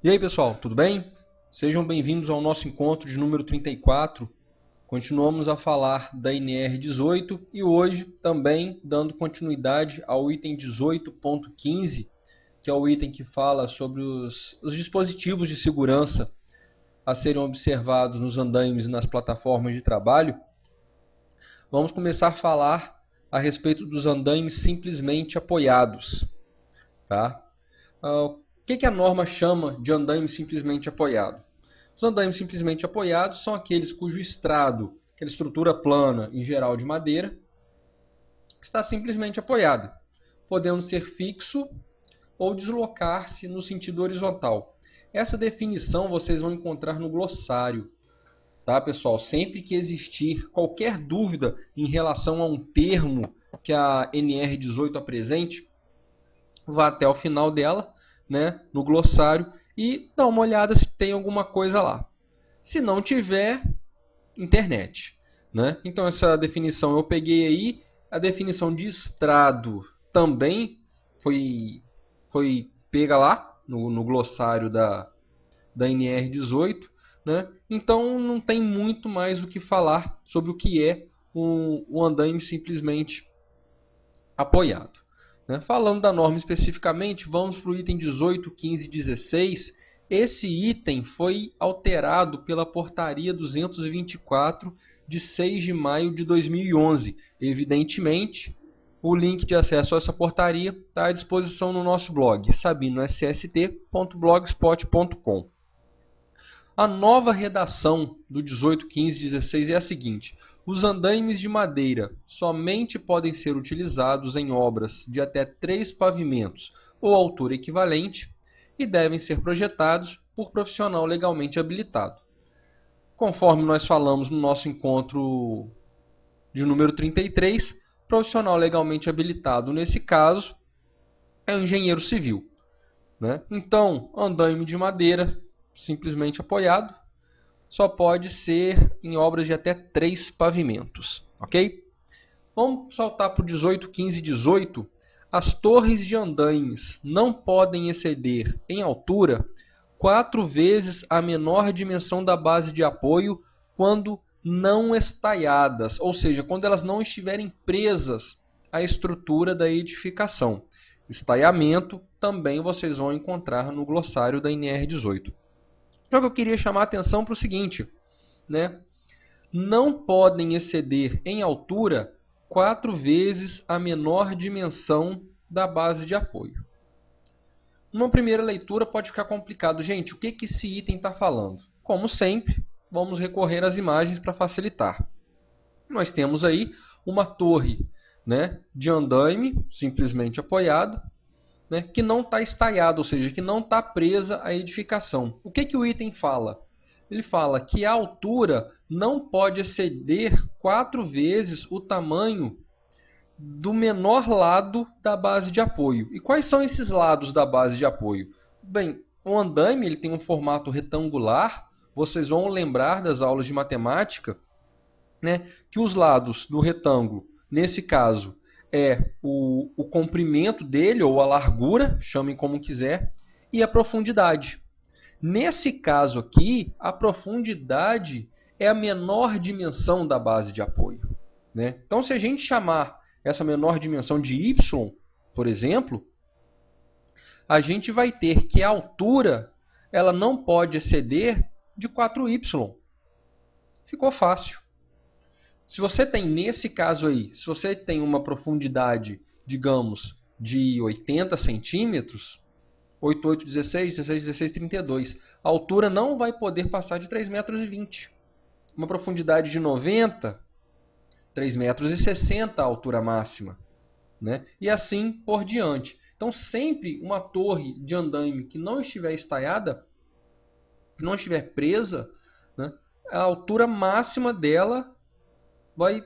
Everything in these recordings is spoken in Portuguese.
E aí, pessoal, tudo bem? Sejam bem-vindos ao nosso encontro de número 34. Continuamos a falar da NR18 e hoje também dando continuidade ao item 18.15, que é o item que fala sobre os dispositivos de segurança a serem observados nos andaimes e nas plataformas de trabalho. Vamos começar a falar a respeito dos andaimes simplesmente apoiados, tá? O que a norma chama de andaime simplesmente apoiado? Os andaimes simplesmente apoiados são aqueles cujo estrado, aquela estrutura plana, em geral de madeira, está simplesmente apoiada, podendo ser fixo ou deslocar-se no sentido horizontal. Essa definição vocês vão encontrar no glossário, tá, pessoal? Sempre que existir qualquer dúvida em relação a um termo que a NR18 apresente, vá até o final dela, né, no glossário, e dá uma olhada se tem alguma coisa lá. Se não tiver, internet, né? Então essa definição eu peguei aí. A definição de estrado também foi pega lá no glossário da NR18, né? Então não tem muito mais o que falar sobre o que é um andaime simplesmente apoiado. Né? Falando da norma especificamente, vamos para o item 18, 15 e 16. Esse item foi alterado pela portaria 224 de 6 de maio de 2011. Evidentemente, o link de acesso a essa portaria está à disposição no nosso blog, sabinoSST.blogspot.com. A nova redação do 18, 15 e 16 é a seguinte: os andaimes de madeira somente podem ser utilizados em obras de até 3 pavimentos ou altura equivalente e devem ser projetados por profissional legalmente habilitado. Conforme nós falamos no nosso encontro de número 33, profissional legalmente habilitado nesse caso é o engenheiro civil, né? Então, andaime de madeira simplesmente apoiado só pode ser em obras de até 3 pavimentos, ok? Vamos saltar para o 18, 15 e 18. As torres de andaimes não podem exceder em altura 4 vezes a menor dimensão da base de apoio quando não estaiadas, ou seja, quando elas não estiverem presas à estrutura da edificação. Estaiamento também vocês vão encontrar no glossário da NR18. Só que eu queria chamar a atenção para o seguinte, né? Não podem exceder em altura 4 vezes a menor dimensão da base de apoio. Numa primeira leitura pode ficar complicado. Gente, o que esse item está falando? Como sempre, vamos recorrer às imagens para facilitar. Nós temos aí uma torre, né, de andaime, simplesmente apoiado, né, que não está estaiada, ou seja, que não está presa à edificação. O que o item fala? Ele fala que a altura não pode exceder 4 vezes o tamanho do menor lado da base de apoio. E quais são esses lados da base de apoio? Bem, o andaime ele tem um formato retangular. Vocês vão lembrar das aulas de matemática, né, que os lados do retângulo, nesse caso, é o comprimento dele, ou a largura, chamem como quiser, e a profundidade. Nesse caso aqui, a profundidade é a menor dimensão da base de apoio, né? Então, se a gente chamar essa menor dimensão de y, por exemplo, a gente vai ter que a altura ela não pode exceder de 4y. Ficou fácil. Se você tem, nesse caso aí, se você tem uma profundidade, digamos, de 80 centímetros, 8, 8, 16, 16, 16, 32, a altura não vai poder passar de 3,20 metros. Uma profundidade de 90, 3,60 metros a altura máxima, né? E assim por diante. Então, sempre uma torre de andaime que não estiver estaiada, que não estiver presa, né, a altura máxima dela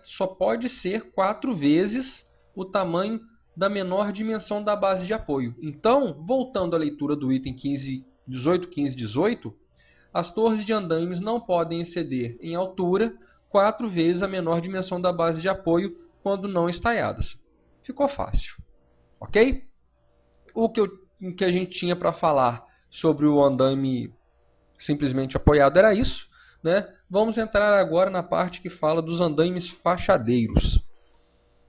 só pode ser 4 vezes o tamanho da menor dimensão da base de apoio. Então, voltando à leitura do item 18, 15, 18, as torres de andaimes não podem exceder em altura 4 vezes a menor dimensão da base de apoio quando não estaiadas. Ficou fácil, ok? O que a gente tinha para falar sobre o andaime simplesmente apoiado era isso, né? Vamos entrar agora na parte que fala dos andaimes fachadeiros,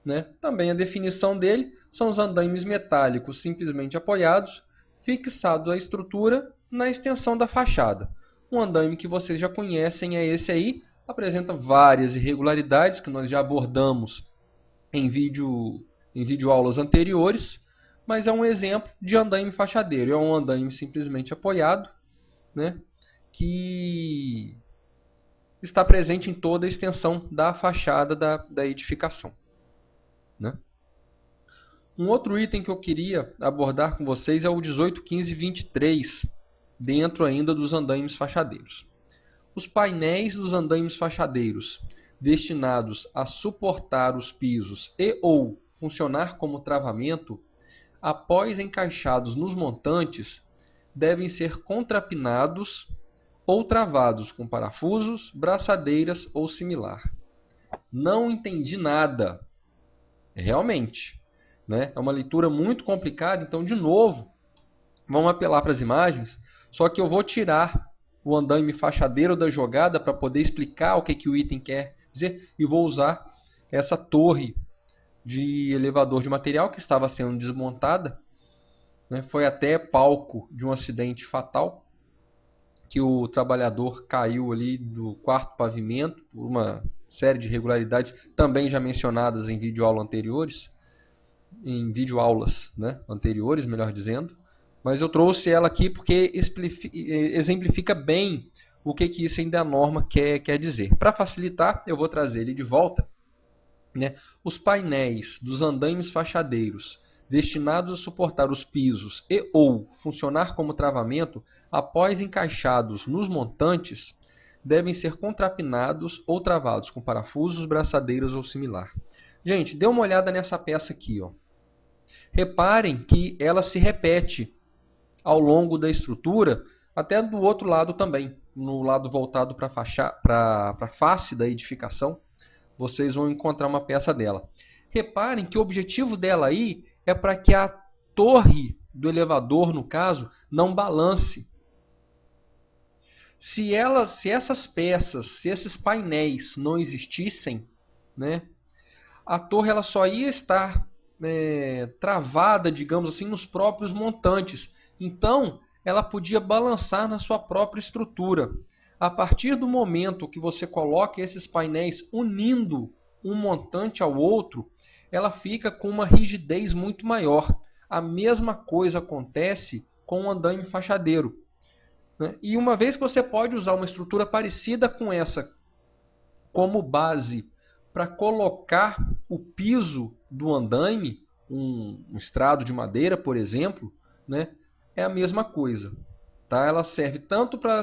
né? Também a definição dele são os andaimes metálicos simplesmente apoiados, fixado a estrutura na extensão da fachada. Um andaime que vocês já conhecem é esse aí, apresenta várias irregularidades que nós já abordamos em vídeo aulas anteriores, mas é um exemplo de andaime fachadeiro. É um andaime simplesmente apoiado, né, que está presente em toda a extensão da fachada da edificação, né? Um outro item que eu queria abordar com vocês é o 18, 15 e 23, dentro ainda dos andaimes fachadeiros. Os painéis dos andaimes fachadeiros, destinados a suportar os pisos e ou funcionar como travamento, após encaixados nos montantes, devem ser contrapinados ou travados com parafusos, braçadeiras ou similar. Não entendi nada, realmente, né? É uma leitura muito complicada, então, de novo, vamos apelar para as imagens, só que eu vou tirar o andaime fachadeiro da jogada para poder explicar o que o item quer dizer e vou usar essa torre de elevador de material que estava sendo desmontada, né? Foi até palco de um acidente fatal, que o trabalhador caiu ali do quarto pavimento por uma série de irregularidades também já mencionadas em videoaulas anteriores, né, anteriores, melhor dizendo. Mas eu trouxe ela aqui porque exemplifica bem o que isso ainda a norma quer dizer. Para facilitar, eu vou trazer ele de volta, né? Os painéis dos andaimes fachadeiros destinados a suportar os pisos e ou funcionar como travamento, após encaixados nos montantes, devem ser contrapinados ou travados com parafusos, braçadeiras ou similar. Gente, dê uma olhada nessa peça aqui, ó. Reparem que ela se repete ao longo da estrutura, até do outro lado também, no lado voltado para a face da edificação, vocês vão encontrar uma peça dela. Reparem que o objetivo dela aí é para que a torre do elevador, no caso, não balance. Se essas peças, se esses painéis não existissem, né, a torre ela só ia estar travada, digamos assim, nos próprios montantes. Então, ela podia balançar na sua própria estrutura. A partir do momento que você coloca esses painéis unindo um montante ao outro, ela fica com uma rigidez muito maior. A mesma coisa acontece com o andaime fachadeiro, né? E uma vez que você pode usar uma estrutura parecida com essa como base para colocar o piso do andaime, um estrado de madeira, por exemplo, né? É a mesma coisa. Tá? Ela serve tanto para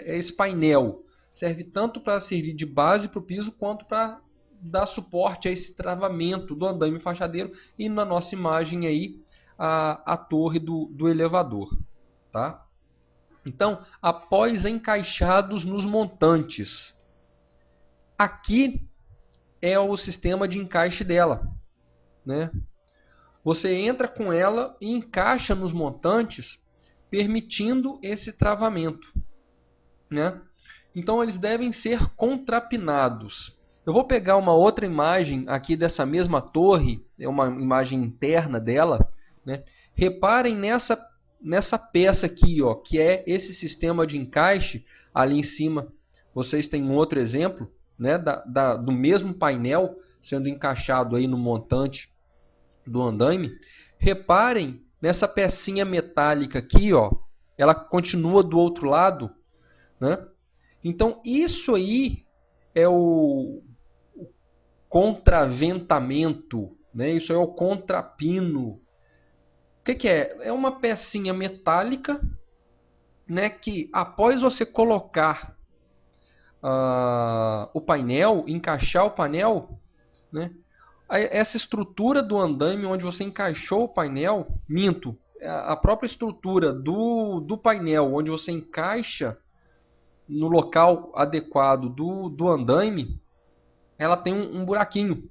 esse painel serve tanto para servir de base para o piso quanto para dar suporte a esse travamento do andaime fachadeiro e na nossa imagem aí a torre do elevador, tá? Então, após encaixados nos montantes, aqui é o sistema de encaixe dela, né? Você entra com ela e encaixa nos montantes, permitindo esse travamento, né? Então eles devem ser contrapinados. Eu vou pegar uma outra imagem aqui dessa mesma torre, é uma imagem interna dela, né? Reparem nessa peça aqui, ó, que é esse sistema de encaixe. Ali em cima vocês têm um outro exemplo, né, do mesmo painel sendo encaixado aí no montante do andaime. Reparem nessa pecinha metálica aqui, ó, ela continua do outro lado, né? Então isso aí é o contraventamento, né? Isso é o contrapino. O que é? É uma pecinha metálica, né, que após você colocar o painel, encaixar o painel, né, essa estrutura do andaime onde você encaixou o painel, a própria estrutura do painel onde você encaixa no local adequado do andaime, ela tem um buraquinho.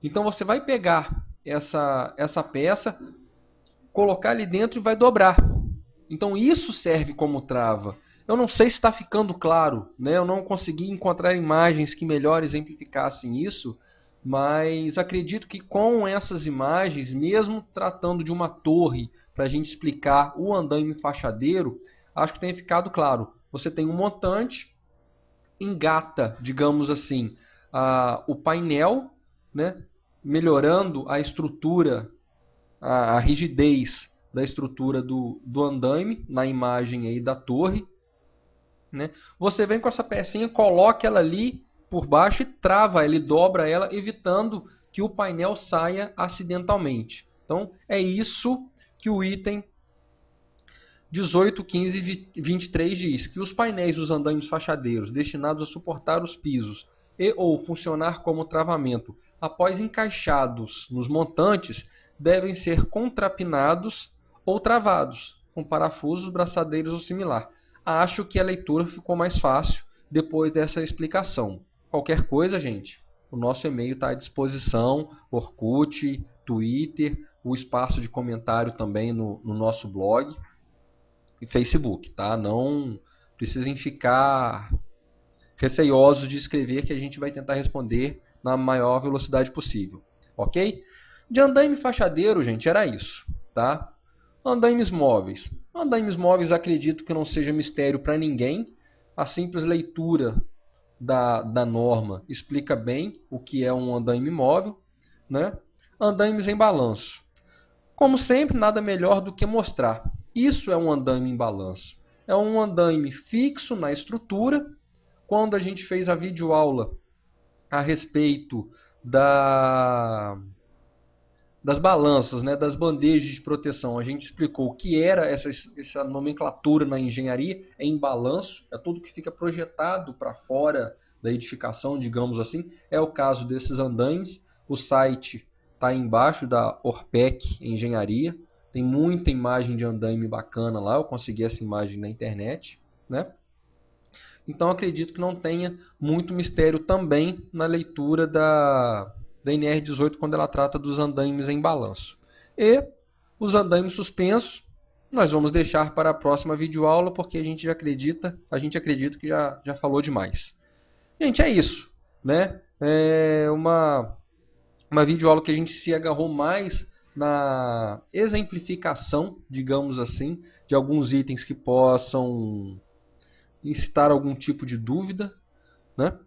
Então você vai pegar essa peça, colocar ali dentro e vai dobrar. Então isso serve como trava. Eu não sei se está ficando claro, né? Eu não consegui encontrar imagens que melhor exemplificassem isso, mas acredito que com essas imagens, mesmo tratando de uma torre, para a gente explicar o andaime fachadeiro, acho que tenha ficado claro. Você tem um montante, engata, digamos assim, o painel, né? Melhorando a estrutura, a rigidez da estrutura do andaime, na imagem aí da torre. Né? Você vem com essa pecinha, coloca ela ali por baixo e trava ela e dobra ela, evitando que o painel saia acidentalmente. Então é isso que o item 18, 15 e 23 diz, que os painéis dos andaimes fachadeiros destinados a suportar os pisos e ou funcionar como travamento após encaixados nos montantes devem ser contrapinados ou travados com parafusos, braçadeiros ou similar. Acho que a leitura ficou mais fácil depois dessa explicação. Qualquer coisa, gente, o nosso e-mail está à disposição, Orkut, Twitter, o espaço de comentário também no nosso blog e Facebook, tá? Não precisem ficar receiosos de escrever, que a gente vai tentar responder na maior velocidade possível, ok? De andaime fachadeiro, gente, era isso, tá? Andaimes móveis. Andaimes móveis acredito que não seja mistério para ninguém. A simples leitura da norma explica bem o que é um andaime móvel, né? Andaimes em balanço. Como sempre, nada melhor do que mostrar. Isso é um andaime em balanço. É um andaime fixo na estrutura. Quando a gente fez a videoaula a respeito das balanças, né, das bandejas de proteção, a gente explicou o que era essa nomenclatura na engenharia em balanço, é tudo que fica projetado para fora da edificação, digamos assim. É o caso desses andaimes. O site está embaixo da Orpec Engenharia, tem muita imagem de andaime bacana lá, eu consegui essa imagem na internet, né? Então acredito que não tenha muito mistério também na leitura da NR18 quando ela trata dos andaimes em balanço. E os andaimes suspensos nós vamos deixar para a próxima videoaula, porque a gente acredita que já falou demais. Gente, é isso, né? É uma videoaula que a gente se agarrou mais na exemplificação, digamos assim, de alguns itens que possam incitar algum tipo de dúvida, né?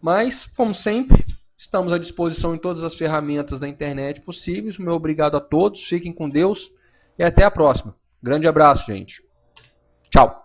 Mas, como sempre, estamos à disposição em todas as ferramentas da internet possíveis. Meu obrigado a todos, fiquem com Deus e até a próxima. Grande abraço, gente. Tchau.